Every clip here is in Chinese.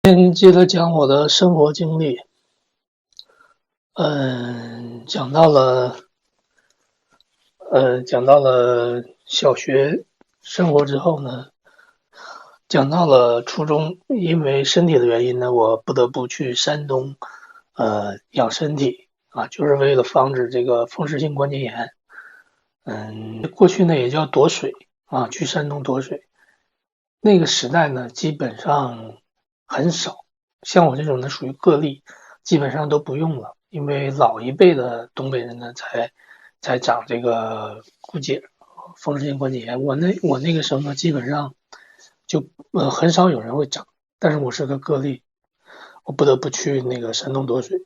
先接着讲我的生活经历。讲到了小学生活之后呢，讲到了初中，因为身体的原因呢，我不得不去山东，养身体啊，就是为了防止这个风湿性关节炎。过去呢也叫夺水啊，去山东夺水。那个时代呢，基本上很少，像我这种呢属于个例，基本上都不用了，因为老一辈的东北人呢才长这个骨节风湿性关节炎。我那个时候呢，基本上就很少有人会长，但是我是个例，我不得不去那个山东夺水。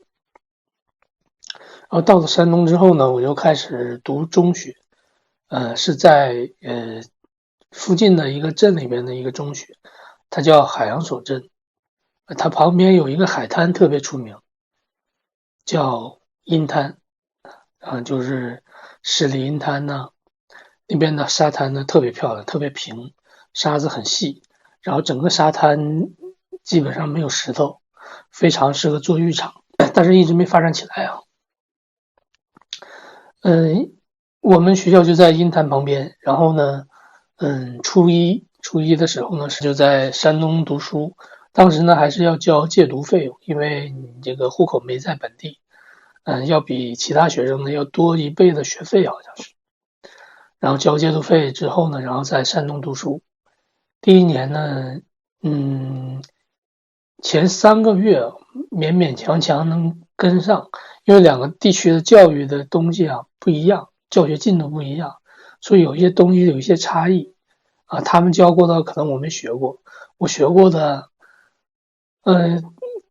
然后到了山东之后呢，我就开始读中学，是在附近的一个镇里边的一个中学，它叫海洋所镇，它旁边有一个海滩特别出名，叫阴滩，就是十里阴滩呢，那边的沙滩呢特别漂亮，特别平，沙子很细，然后整个沙滩基本上没有石头，非常适合做浴场，但是一直没发展起来啊。我们学校就在阴滩旁边，然后呢，初一的时候呢，就在山东读书，当时呢还是要交借读费用，因为你这个户口没在本地，要比其他学生呢要多1倍的学费好像是。然后交借读费之后呢，然后在山东读书。第一年呢，前3个月勉勉强强能跟上，因为两个地区的教育的东西啊不一样，教学进度不一样，所以有一些东西有一些差异啊。他们教过的可能我没学过，我学过的，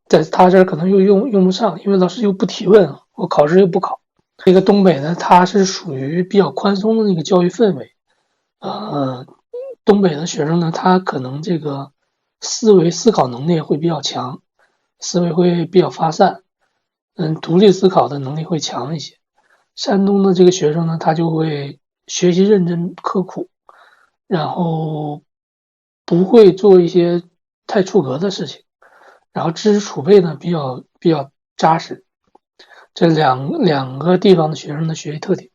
在他这儿可能又用不上，因为老师又不提问，我考试又不考。这个东北呢，它是属于比较宽松的那个教育氛围，东北的学生呢，他可能这个思考能力会比较强，思维会比较发散，独立思考的能力会强一些。山东的这个学生呢，他就会学习认真刻苦，然后不会做一些太出格的事情，然后知识储备呢比较扎实。这两个地方的学生的学习特点。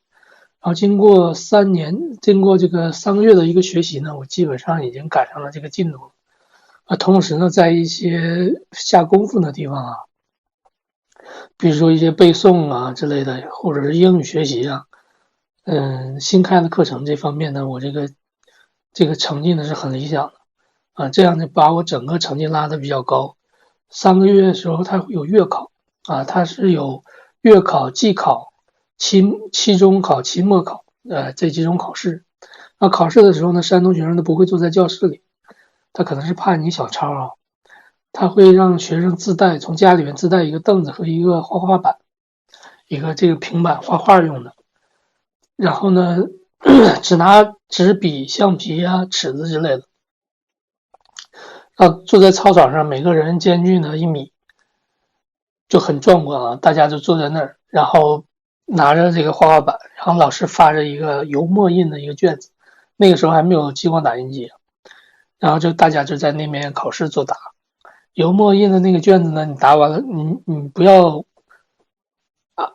然后经过这个3个月的一个学习呢，我基本上已经赶上了这个进度了。同时呢，在一些下功夫的地方啊，比如说一些背诵啊之类的，或者是英语学习啊，新开的课程这方面呢，我这个成绩呢是很理想的啊，这样就把我整个成绩拉得比较高。3个月的时候，它有月考啊，它是有月考、季考、期中考、期末考，这几种考试。那考试的时候呢，山东学生都不会坐在教室里，他可能是怕你小抄啊，他会让学生从家里面自带一个凳子和一个画画板，一个这个平板画画用的。然后呢，只拿纸笔、橡皮啊、尺子之类的。坐在操场上，每个人间距呢1米，就很壮观啊！大家就坐在那儿，然后拿着这个画画板，然后老师发着一个油墨印的一个卷子，那个时候还没有激光打印机，然后大家就在那边考试作答。油墨印的那个卷子呢，你答完了，你不要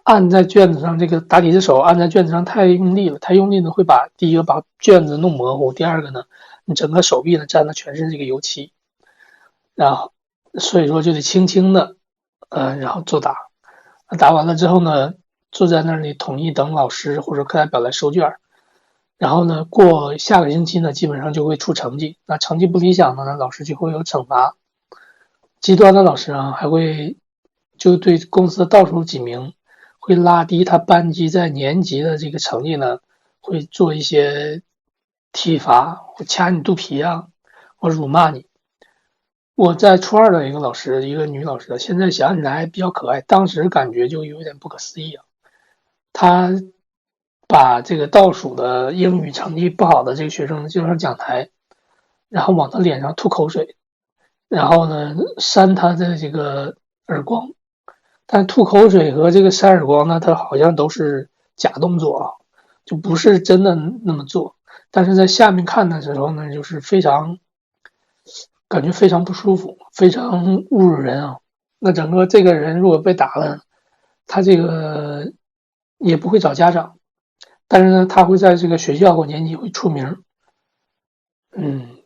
按在卷子上，这个答题的手按在卷子上太用力了，太用力呢会第一个把卷子弄模糊，第二个呢，你整个手臂呢沾的全是这个油漆，然后所以说就得轻轻的，然后作答。答完了之后呢，坐在那里统一等老师或者课代表来收卷。然后呢，过下个星期呢，基本上就会出成绩。那成绩不理想的呢，老师就会有惩罚。极端的老师啊，还会就对公司的倒数几名会拉低他班级在年级的这个成绩呢，会做一些体罚，或掐你肚皮啊，或辱骂你。我在初2的一个老师，一个女老师，现在想起来比较可爱，当时感觉就有点不可思议啊。她把这个倒数的英语成绩不好的这个学生叫上讲台，然后往他脸上吐口水，然后呢扇他的这个耳光。但吐口水和这个扇耳光呢，他好像都是假动作啊，就不是真的那么做。但是在下面看的时候呢，就是非常感觉非常不舒服，非常侮辱人啊。那整个这个人如果被打了，他这个也不会找家长，但是呢，他会在这个学校或年级会出名，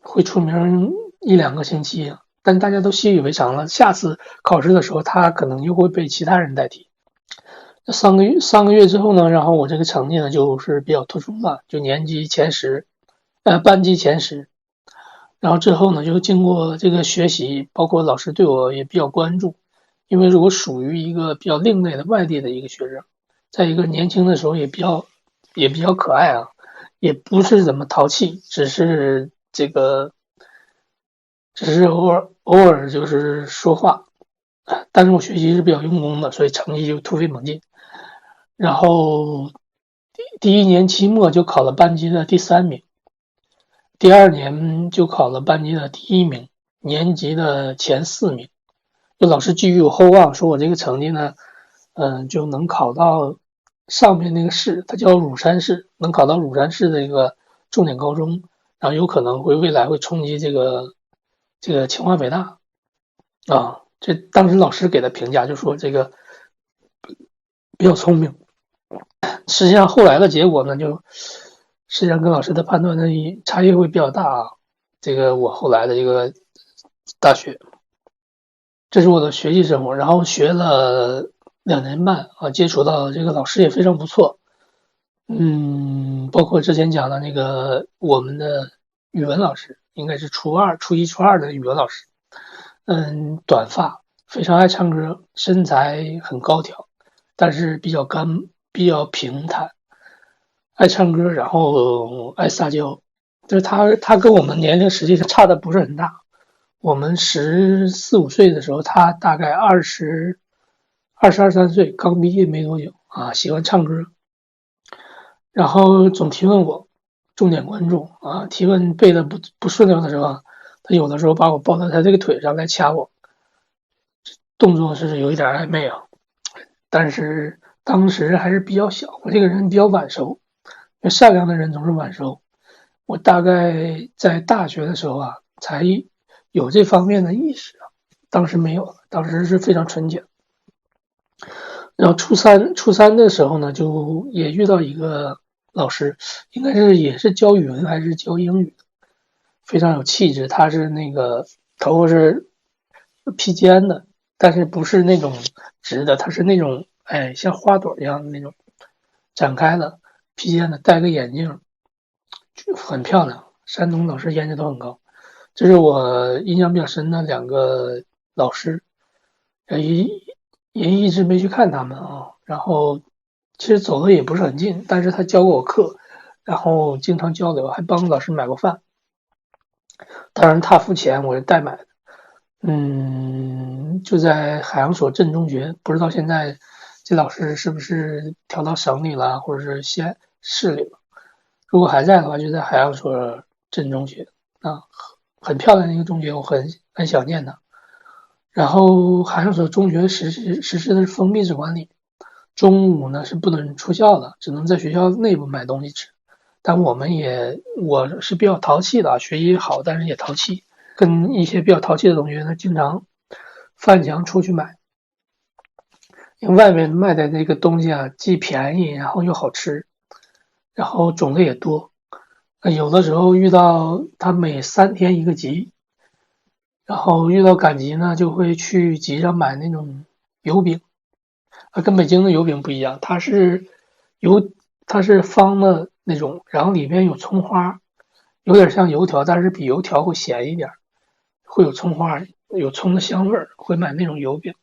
会出名一两个星期，但大家都习以为常了。下次考试的时候，他可能又会被其他人代替。3个月之后呢，然后我这个成绩呢就是比较突出了，就年级前十，班级前十。然后之后呢，就经过这个学习，包括老师对我也比较关注，因为我属于一个比较另类的外地的一个学生，在一个年轻的时候也比较可爱啊，也不是怎么淘气，只是偶尔就是说话，但是我学习是比较用功的，所以成绩就突飞猛进。然后第一年期末就考了班级的第3名，第2年就考了班级的第1名，年级的前4名。就老师寄予我厚望，说我这个成绩呢，就能考到上面那个市，它叫乳山市，能考到乳山市的一个重点高中，然后有可能未来会冲击这个清华北大啊。这当时老师给的评价就说这个比较聪明。实际上后来的结果呢，实际上跟老师的判断呢差异会比较大啊。这个我后来的一个大学，这是我的学习生活，然后学了2年半啊，接触到这个老师也非常不错，包括之前讲的那个我们的语文老师，应该是初一、初二的语文老师，短发，非常爱唱歌，身材很高挑，但是比较平坦，爱唱歌，然后爱撒娇，就是他跟我们年龄实际上差的不是很大。我们14、15岁的时候，他大概22、23岁，刚毕业没多久啊，喜欢唱歌，然后总提问我，重点关注啊，提问背的不顺溜的时候，他有的时候把我抱到他这个腿上来掐我，动作是有一点暧昧啊，但是当时还是比较小，我这个人比较晚熟，善良的人总是晚熟，我大概在大学的时候啊，才有这方面的意识啊，当时没有，当时是非常纯洁。然后初三的时候呢，就也遇到一个老师，应该是也是教语文还是教英语的，非常有气质。他是那个头发是披肩的，但是不是那种直的，他是那种像花朵一样的那种展开的披肩的，戴个眼镜，就很漂亮。山东老师颜值都很高。这是我印象比较深的2个老师，也一直没去看他们啊。然后其实走的也不是很近，但是他教过我课，然后经常交流，还帮老师买过饭。当然他付钱，我是代买的。就在海洋所镇中学，不知道现在这老师是不是调到省里了，或者是县市里了。如果还在的话，就在海洋所镇中学啊，很漂亮的一个中学，我很想念它。然后海洋所中学实施的是封闭式管理，中午呢是不能出校的，只能在学校内部买东西吃。但我是比较淘气的，学习好，但是也淘气，跟一些比较淘气的同学呢，经常翻墙出去买，因为外面卖的那个东西啊，既便宜，然后又好吃，然后种类也多。有的时候遇到他每3天一个集，然后遇到赶集呢，就会去集上买那种油饼，跟北京的油饼不一样，它是方的那种，然后里面有葱花，有点像油条，但是比油条会咸一点，会有葱花，有葱的香味儿，会买那种油饼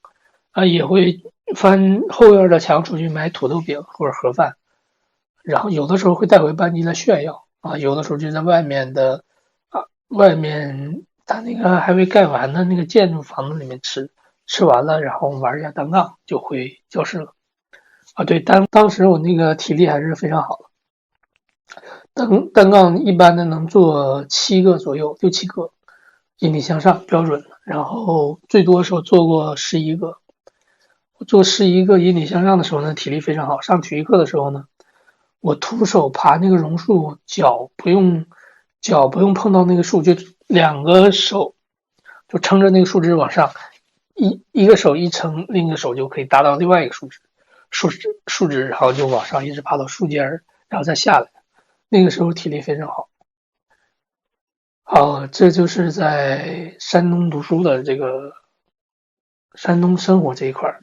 啊，也会翻后院的墙出去买土豆饼或者盒饭，然后有的时候会带回班级来炫耀啊，有的时候就在外面他那个还没盖完的那个建筑房子里面吃，吃完了然后玩一下单杠就回教室了啊。对，当时我那个体力还是非常好的，单杠一般的能做7个左右，6、7个，引体向上标准的，然后最多时候做过11个。做11个引体向上的时候呢，体力非常好。上体育课的时候呢，我徒手爬那个榕树，脚不用碰到那个树，就2个手就撑着那个树枝往上，一个手一撑，另一个手就可以搭到另外一个树枝，然后就往上一直爬到树尖儿，然后再下来。那个时候体力非常好。这就是在山东读书的这个山东生活这一块儿。